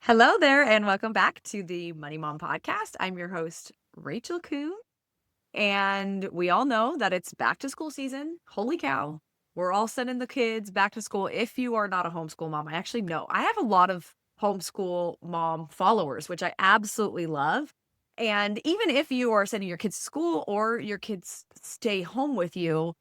Hello there, and welcome back to the Money Mom podcast. I'm your host, Rachel Kuhn, and we all know that it's back to school season. Holy cow. We're all sending the kids back to school. If you are not a homeschool mom, I actually know I have a lot of homeschool mom followers, which I absolutely love. And even if you are sending your kids to school or your kids stay home with you,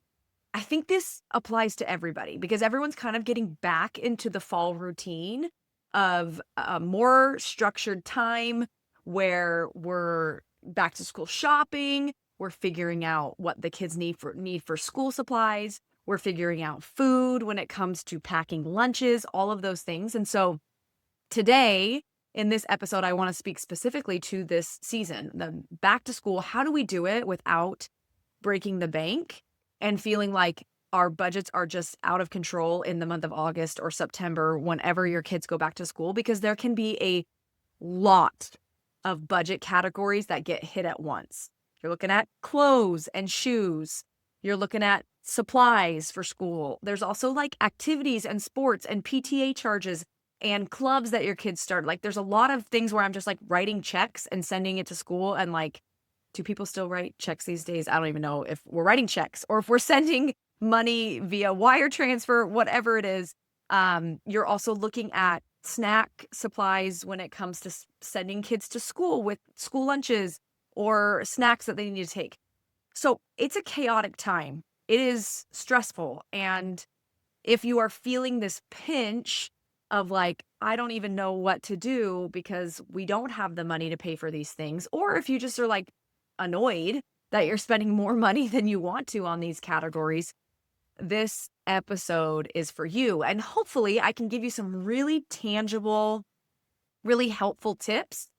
I think this applies to everybody because everyone's kind of getting back into the fall routine of a more structured time where we're back to school shopping, we're figuring out what the kids need for school supplies, we're figuring out food when it comes to packing lunches, all of those things. And so today in this episode I want to speak specifically to this season, the back to school. How do we do it without breaking the bank and feeling like our budgets are just out of control in the month of August or September whenever your kids go back to school? Because there can be a lot of budget categories that get hit at once. You're looking at clothes and shoes. You're looking at supplies for school. There's also like activities and sports and PTA charges and clubs that your kids start. Like there's a lot of things where I'm just like writing checks and sending it to school, and like, do people still write checks these days? I don't even know if we're writing checks or if we're sending money via wire transfer, whatever it is. You're also looking at snack supplies when it comes to sending kids to school with school lunches or snacks that they need to take. So it's a chaotic time. It is stressful. And if you are feeling this pinch of like, I don't even know what to do because we don't have the money to pay for these things, or if you just are like annoyed that you're spending more money than you want to on these categories, this episode is for you. And hopefully I can give you some really tangible, really helpful tips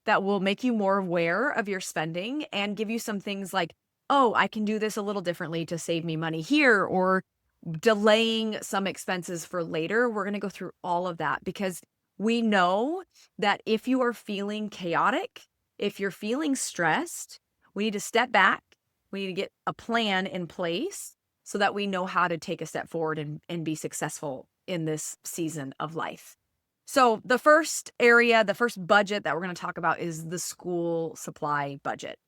that will make you more aware of your spending and give you some things like, oh, I can do this a little differently to save me money here, or delaying some expenses for later. We're going to go through all of that because we know that if you are feeling chaotic, if you're feeling stressed, we need to step back. We need to get a plan in place so that we know how to take a step forward and be successful in this season of life. So the first area, the first budget that we're going to talk about is the school supply budget,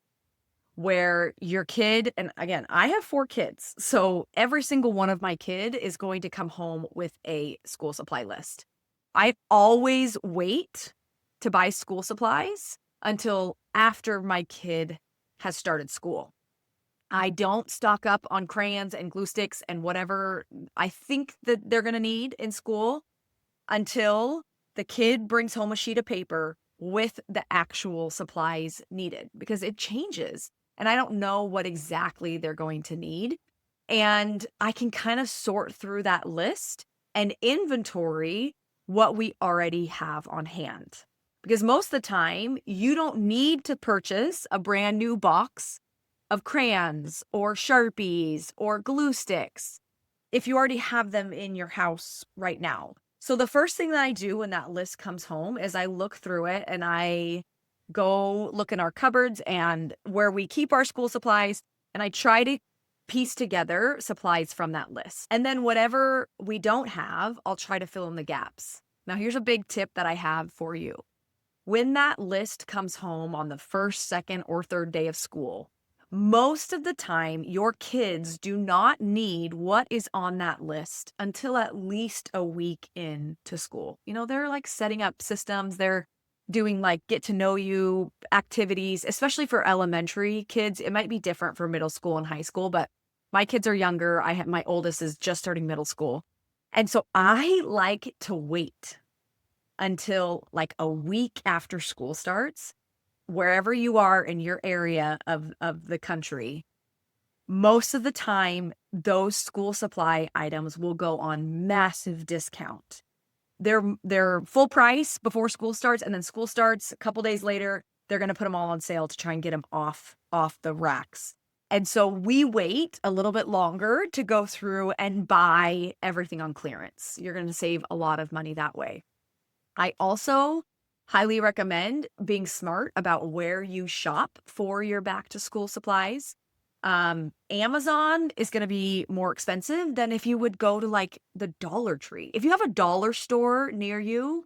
where your kid, and again, I have 4 kids, so every single one of my kid is going to come home with a school supply list. I always wait to buy school supplies until after my kid has started school. I don't stock up on crayons and glue sticks and whatever I think that they're going to need in school until the kid brings home a sheet of paper with the actual supplies needed, because it changes and I don't know what exactly they're going to need. And I can kind of sort through that list and inventory what we already have on hand. Because most of the time, you don't need to purchase a brand new box of crayons or Sharpies or glue sticks if you already have them in your house right now. So the first thing that I do when that list comes home is I look through it and I go look in our cupboards and where we keep our school supplies, and I try to piece together supplies from that list. And then whatever we don't have, I'll try to fill in the gaps. Now, here's a big tip that I have for you. When that list comes home on the first, second, or third day of school, most of the time, your kids do not need what is on that list until at least a week into school. You know, they're like setting up systems. They're doing like get to know you activities, especially for elementary kids. It might be different for middle school and high school, but my kids are younger. My oldest is just starting middle school. And so I like to wait until like a week after school starts, wherever you are in your area of the country. Most of the time, those school supply items will go on massive discount. They're full price before school starts, and then school starts a couple days later, they're going to put them all on sale to try and get them off the racks. And so we wait a little bit longer to go through and buy everything on clearance. You're going to save a lot of money that way. I also highly recommend being smart about where you shop for your back to school supplies. Amazon is going to be more expensive than if you would go to like the Dollar Tree. If you have a dollar store near you,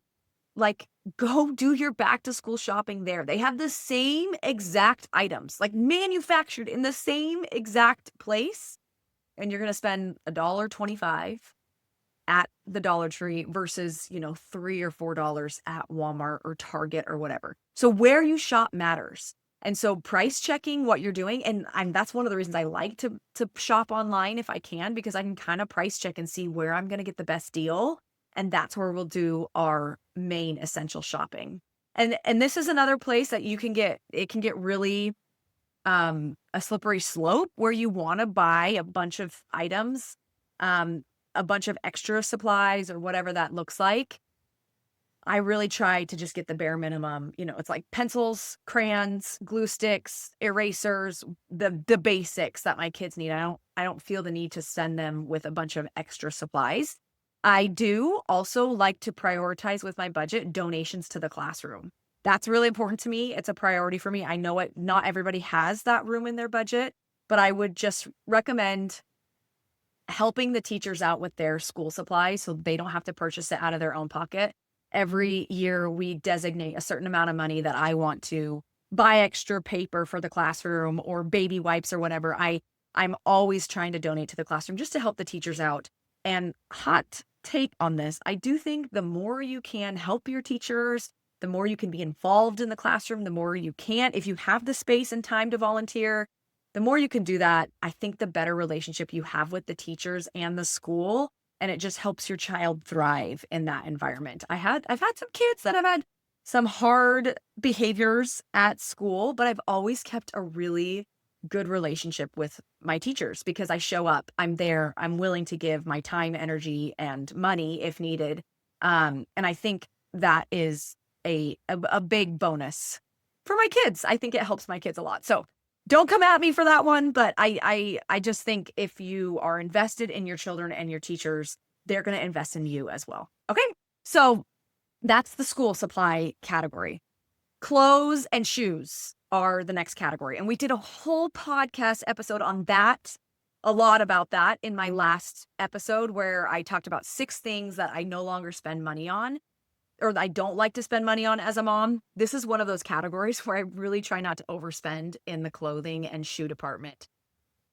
like, go do your back to school shopping there. They have the same exact items, like manufactured in the same exact place, and you're gonna spend $1.25 at the Dollar Tree versus, $3 or $4 at Walmart or Target or whatever. So where you shop matters. And so price checking what you're doing, and that's one of the reasons I like to shop online if I can, because I can kind of price check and see where I'm gonna get the best deal. And that's where we'll do our main essential shopping. And this is another place that it can get really a slippery slope where you want to buy a bunch of items, a bunch of extra supplies or whatever that looks like. I really try to just get the bare minimum. It's like pencils, crayons, glue sticks, erasers, the basics that my kids need. I don't feel the need to send them with a bunch of extra supplies. I do also like to prioritize with my budget donations to the classroom. That's really important to me. It's a priority for me. I know not everybody has that room in their budget, but I would just recommend helping the teachers out with their school supplies so they don't have to purchase it out of their own pocket. Every year we designate a certain amount of money that I want to buy extra paper for the classroom or baby wipes or whatever. I'm always trying to donate to the classroom just to help the teachers out. And hot take on this, I do think the more you can help your teachers, the more you can be involved in the classroom, the more you can, if you have the space and time to volunteer, the more you can do that, I think the better relationship you have with the teachers and the school, and it just helps your child thrive in that environment. I've had some kids that have had some hard behaviors at school, but I've always kept a really good relationship with my teachers because I show up, I'm there, I'm willing to give my time, energy, and money if needed. And I think that is a big bonus for my kids. I think it helps my kids a lot. So don't come at me for that one, but I just think if you are invested in your children and your teachers, they're going to invest in you as well. Okay. So that's the school supply category. Clothes and shoes are the next category. And we did a whole podcast episode on that, a lot about that in my last episode where I talked about 6 things that I no longer spend money on or I don't like to spend money on as a mom. This is one of those categories where I really try not to overspend in the clothing and shoe department.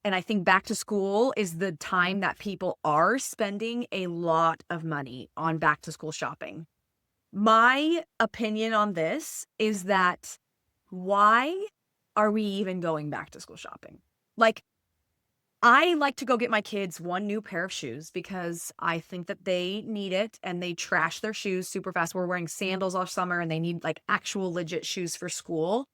And I think back to school is the time that people are spending a lot of money on back to school shopping. My opinion on this is that why are we even going back to school shopping? Like, I like to go get my kids one new pair of shoes because I think that they need it and they trash their shoes super fast. We're wearing sandals all summer and they need like actual legit shoes for school.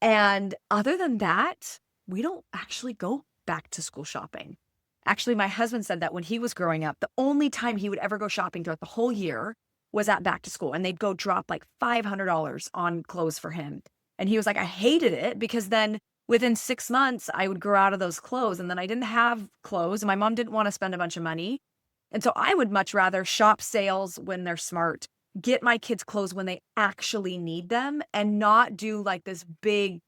And other than that, we don't actually go back to school shopping. Actually, my husband said that when he was growing up, the only time he would ever go shopping throughout the whole year was at back to school. And they'd go drop like $500 on clothes for him. And he was like, I hated it because then within 6 months, I would grow out of those clothes and then I didn't have clothes and my mom didn't want to spend a bunch of money. And so I would much rather shop sales when they're smart, get my kids clothes when they actually need them and not do like this big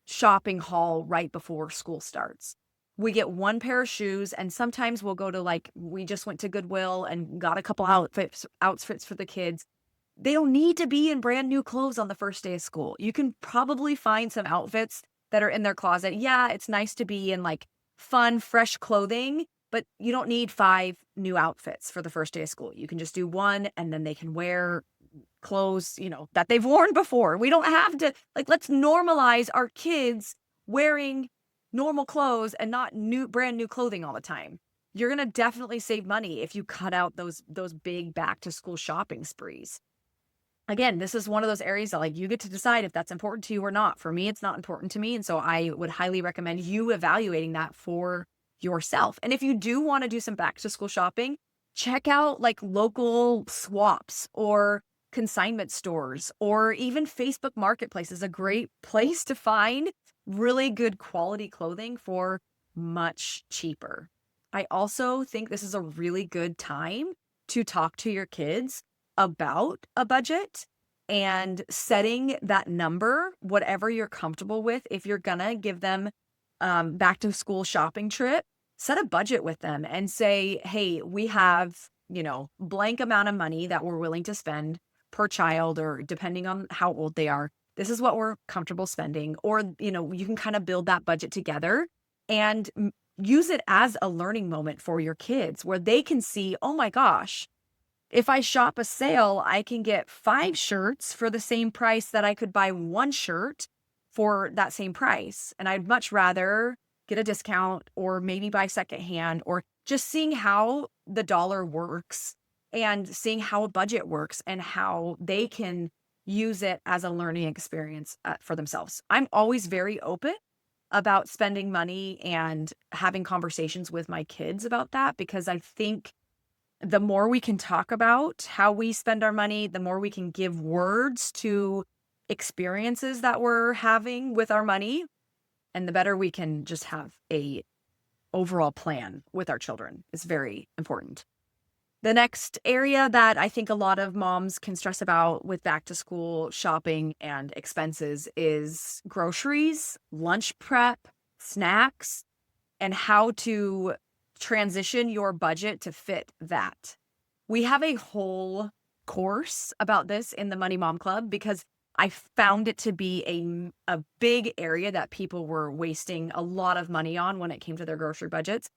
shopping haul right before school starts. We get one pair of shoes and sometimes we'll go to we just went to Goodwill and got a couple outfits for the kids. They don't need to be in brand new clothes on the first day of school. You can probably find some outfits that are in their closet. Yeah, it's nice to be in like fun, fresh clothing, but you don't need 5 new outfits for the first day of school. You can just do one and then they can wear clothes, that they've worn before. We don't have to let's normalize our kids wearing normal clothes and not brand new clothing all the time. You're going to definitely save money if you cut out those big back to school shopping sprees. Again, this is one of those areas that you get to decide if that's important to you or not. For me, it's not important to me. And so I would highly recommend you evaluating that for yourself. And if you do want to do some back to school shopping, check out local swaps or consignment stores or even Facebook Marketplace is a great place to find really good quality clothing for much cheaper. I also think this is a really good time to talk to your kids about a budget and setting that number, whatever you're comfortable with. If you're gonna give them back to school shopping trip, set a budget with them and say, hey, we have, blank amount of money that we're willing to spend per child, or depending on how old they are, this is what we're comfortable spending. Or, you can kind of build that budget together and use it as a learning moment for your kids where they can see, oh my gosh, if I shop a sale, I can get 5 shirts for the same price that I could buy 1 shirt for that same price. And I'd much rather get a discount or maybe buy secondhand, or just seeing how the dollar works and seeing how a budget works and how they can use it as a learning experience for themselves. I'm always very open about spending money and having conversations with my kids about that, because I think the more we can talk about how we spend our money, the more we can give words to experiences that we're having with our money, and the better we can just have a overall plan with our children is very important. The next area that I think a lot of moms can stress about with back to school shopping and expenses is groceries, lunch prep, snacks, and how to transition your budget to fit that. We have a whole course about this in the Money Mom Club because I found it to be a big area that people were wasting a lot of money on when it came to their grocery budgets.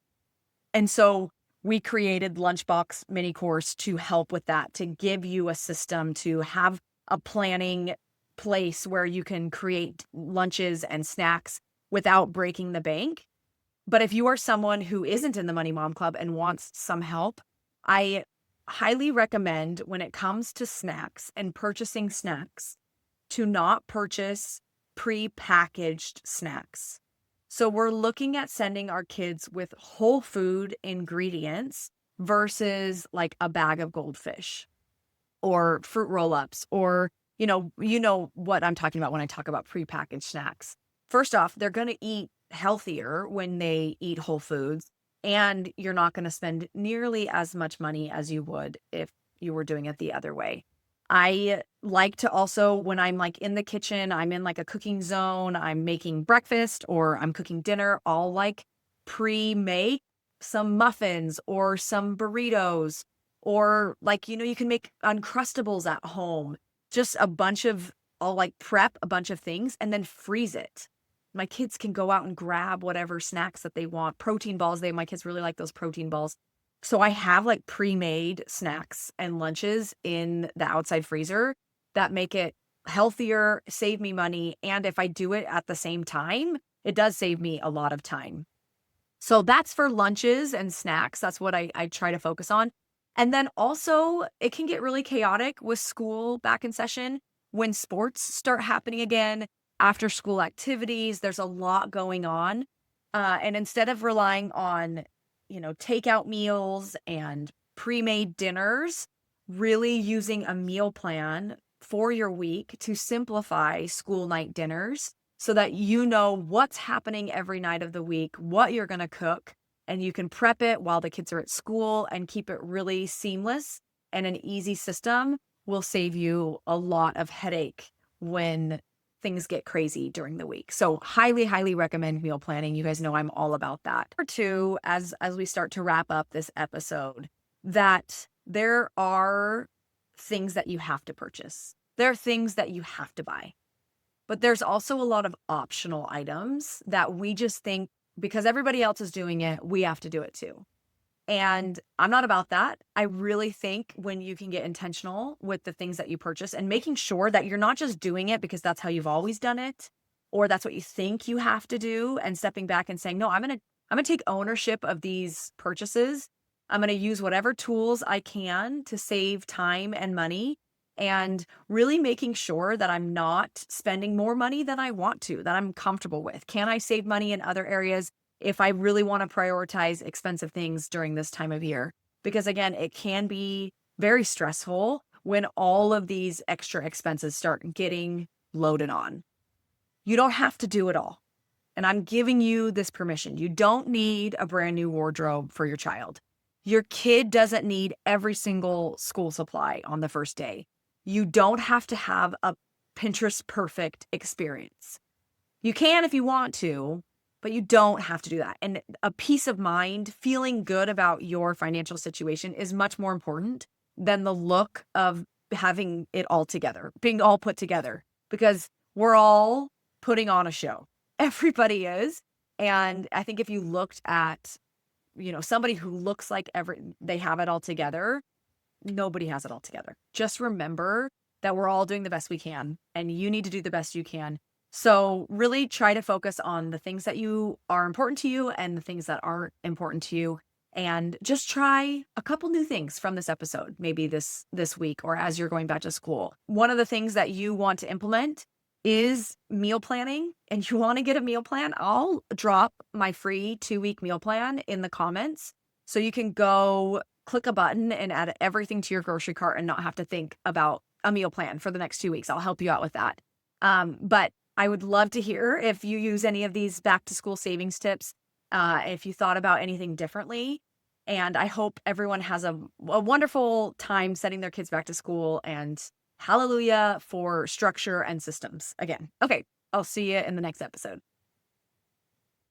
And so we created Lunchbox mini course to help with that, to give you a system to have a planning place where you can create lunches and snacks without breaking the bank. But if you are someone who isn't in the Money Mom Club and wants some help, I highly recommend, when it comes to snacks and purchasing snacks, to not purchase pre-packaged snacks. So we're looking at sending our kids with whole food ingredients versus like a bag of goldfish or fruit roll-ups, or, you know what I'm talking about when I talk about pre-packaged snacks. First off, they're going to eat healthier when they eat whole foods, and you're not going to spend nearly as much money as you would if you were doing it the other way. I like to also, when I'm like in the kitchen, I'm in like a cooking zone, I'm making breakfast or I'm cooking dinner, I'll like pre-make some muffins or some burritos, or like, you can make Uncrustables at home. Just I'll like prep a bunch of things and then freeze it. My kids can go out and grab whatever snacks that they want. Protein balls, my kids really like those protein balls. So I have like pre-made snacks and lunches in the outside freezer that make it healthier, save me money. And if I do it at the same time, it does save me a lot of time. So that's for lunches and snacks. That's what I try to focus on. And then also, it can get really chaotic with school back in session when sports start happening again, after school activities. There's a lot going on. And instead of relying on takeout meals and pre-made dinners, really using a meal plan for your week to simplify school night dinners so that you know what's happening every night of the week, what you're going to cook, and you can prep it while the kids are at school and keep it really seamless and an easy system will save you a lot of headache when things get crazy during the week. So highly, highly recommend meal planning. You guys know I'm all about that. Number two, as we start to wrap up this episode, that there are things that you have to purchase. There are things that you have to buy. But there's also a lot of optional items that we just think because everybody else is doing it, we have to do it too. And I'm not about that. I really think when you can get intentional with the things that you purchase and making sure that you're not just doing it because that's how you've always done it, or that's what you think you have to do, and stepping back and saying, no, I'm going to take ownership of these purchases. I'm going to use whatever tools I can to save time and money, and really making sure that I'm not spending more money than I want to, that I'm comfortable with. Can I save money in other areas if I really want to prioritize expensive things during this time of year? Because again, it can be very stressful when all of these extra expenses start getting loaded on. You don't have to do it all. And I'm giving you this permission. You don't need a brand new wardrobe for your child. Your kid doesn't need every single school supply on the first day. You don't have to have a Pinterest perfect experience. You can if you want to, but you don't have to do that. And a peace of mind, feeling good about your financial situation is much more important than the look of having it all together, being all put together, because we're all putting on a show. Everybody is. And I think if you looked at, somebody who looks like they have it all together, nobody has it all together. Just remember that we're all doing the best we can, and you need to do the best you can. So really try to focus on the things that you are important to you and the things that aren't important to you. And just try a couple new things from this episode, maybe this week or as you're going back to school. One of the things that you want to implement is meal planning, and you want to get a meal plan. I'll drop my free 2-week meal plan in the comments so you can go click a button and add everything to your grocery cart and not have to think about a meal plan for the next 2 weeks. I'll help you out with that. But I would love to hear if you use any of these back to school savings tips, if you thought about anything differently. And I hope everyone has a wonderful time sending their kids back to school, and hallelujah for structure and systems again. Okay, I'll see you in the next episode.